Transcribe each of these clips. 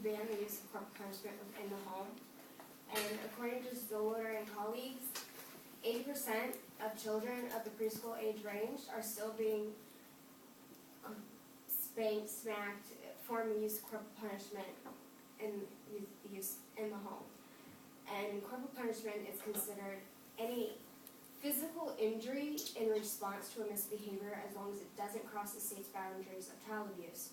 ban the use of corporal punishment within the home. And according to Zolder and colleagues, 80% of children of the preschool age range are still being spanked, smacked, for the use of corporal punishment in use in the home. And corporal punishment is considered any physical injury in response to a misbehavior as long as it doesn't cross the state's boundaries of child abuse.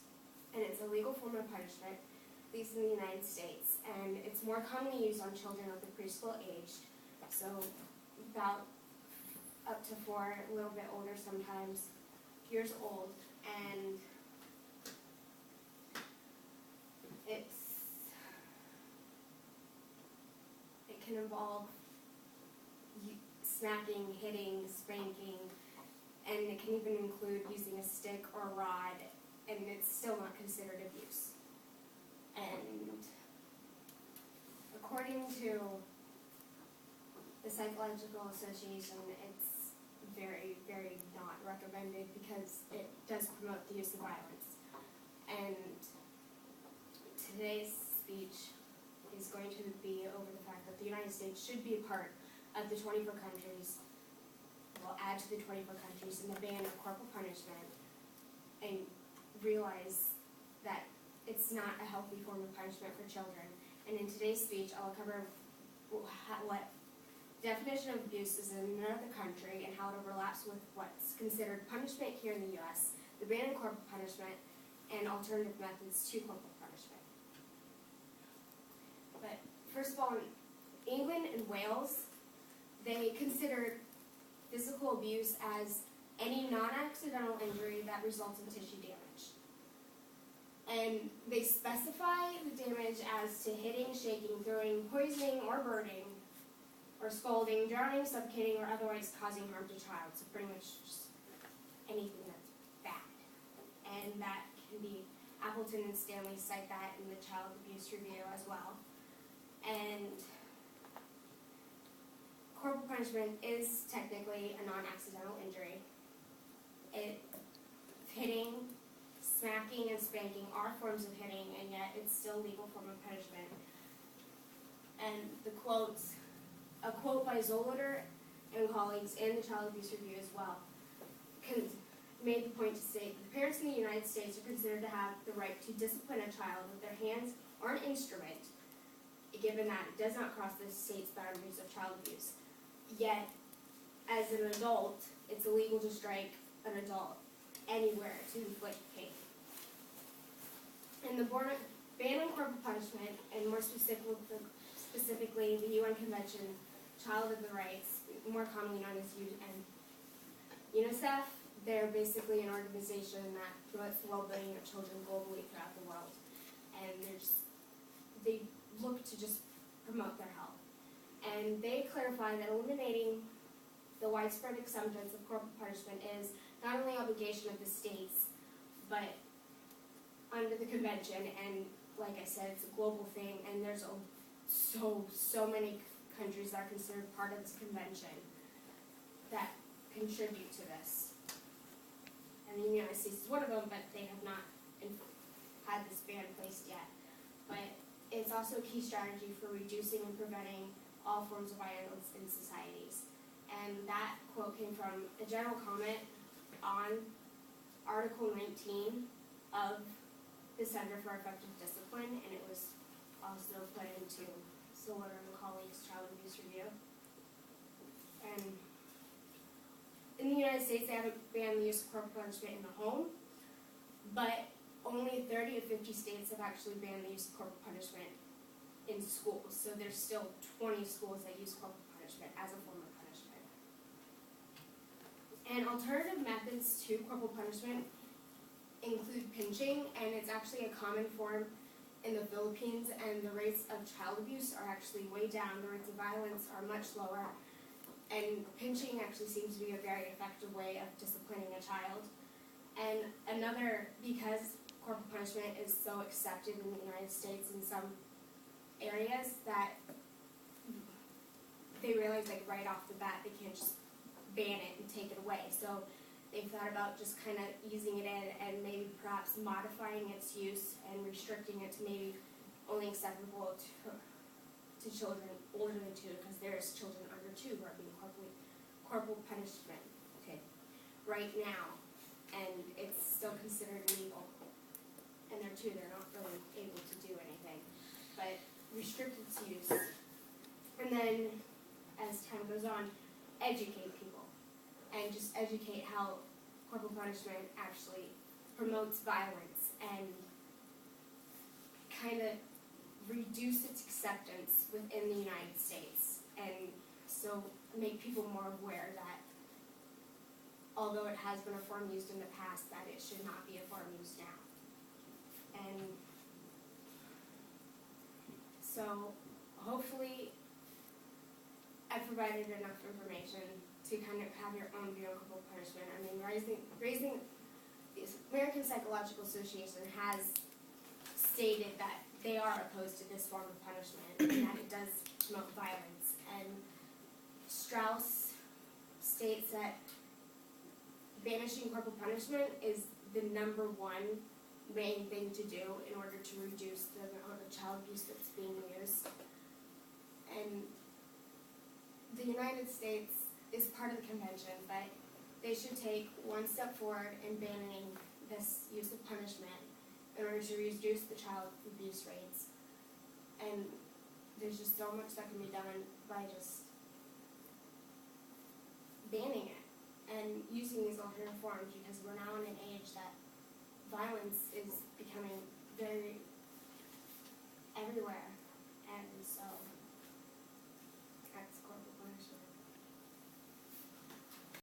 And it's a legal form of punishment, at least in the United States, and it's more commonly used on children of the preschool age, so about up to 4, a little bit older sometimes, years old, and it can involve smacking, hitting, spanking, and it can even include using a stick or a rod, and it's still not considered abuse. And according to the Psychological Association, it's very, very not recommended because it does promote the use of violence. And today's speech is going to be over the fact that the United States should be a part of the 24 countries, will add to the 24 countries in the ban of corporal punishment, and realize that it's not a healthy form of punishment for children. And in today's speech, I'll cover what definition of abuse is in another country and how it overlaps with what's considered punishment here in the U.S., the ban of corporal punishment, and alternative methods to corporal punishment. But first of all, in England and Wales, they considered physical abuse as any non-accidental injury that results in tissue damage. And they specify the damage as to hitting, shaking, throwing, poisoning, or burning, or scalding, drowning, suffocating, or otherwise causing harm to child. So pretty much just anything that's bad. And that can be, Appleton and Stanley cite that in the Child Abuse Review as well. And corporal punishment is technically a non-accidental injury. Hitting, smacking, and spanking are forms of hitting, and yet it's still a legal form of punishment. And a quote by Zolder and colleagues in the Child Abuse Review as well, made the point to say the parents in the United States are considered to have the right to discipline a child with their hands or an instrument, given that it does not cross the state's boundaries of child abuse. Yet, as an adult, it's illegal to strike an adult anywhere to inflict pain. And the ban on corporal punishment, and more specifically the UN Convention, Child of the Rights, more commonly known as UNICEF, they're basically an organization that promotes the well-being of children globally throughout the world. And they look to just promote their health. And they clarify that eliminating the widespread acceptance of corporal punishment is not only an obligation of the states, but under the convention, and like I said, it's a global thing, and there's so many countries that are considered part of this convention that contribute to this. And the United States is one of them, but they have not had this ban placed yet. But it's also a key strategy for reducing and preventing all forms of violence in societies. And that quote came from a general comment on Article 19 of the Center for Effective Discipline, and it was also put into Zolder and colleagues' Child Abuse Review. And in the United States, they haven't banned the use of corporal punishment in the home, but only 30 of 50 states have actually banned the use of corporal punishment in schools. So there's still 20 schools that use corporal punishment as a form of punishment. And alternative methods to corporal punishment include pinching, and it's actually a common form in the Philippines, and the rates of child abuse are actually way down. The rates of violence are much lower, and pinching actually seems to be a very effective way of disciplining a child. And because corporal punishment is so accepted in the United States in some areas, that they realize, like, right off the bat, they can't just ban it and take it away. So they've thought about just kind of easing it in and maybe perhaps modifying its use and restricting it to maybe only acceptable to children older than 2, because there's children under 2 who are being corporal punishment right now, and it's still considered legal. And they're 2, they're not really able to do anything, but restricted use. And then, as time goes on, educate people, and just educate how corporal punishment actually promotes violence and kind of reduce its acceptance within the United States, and so make people more aware that although it has been a form used in the past, that it should not be a form used now. And so hopefully I've provided enough information to kind of have your own view on corporal punishment. I mean, raising the American Psychological Association has stated that they are opposed to this form of punishment and that it does promote violence. And Strauss states that banishing corporal punishment is the #1 main thing to do in order to reduce the amount of child abuse that's being used. And the United States is part of the convention, but they should take one step forward in banning this use of punishment in order to reduce the child abuse rates. And there's just so much that can be done by just banning it and using these alternative forms, because we're now in an age that violence is becoming very everywhere.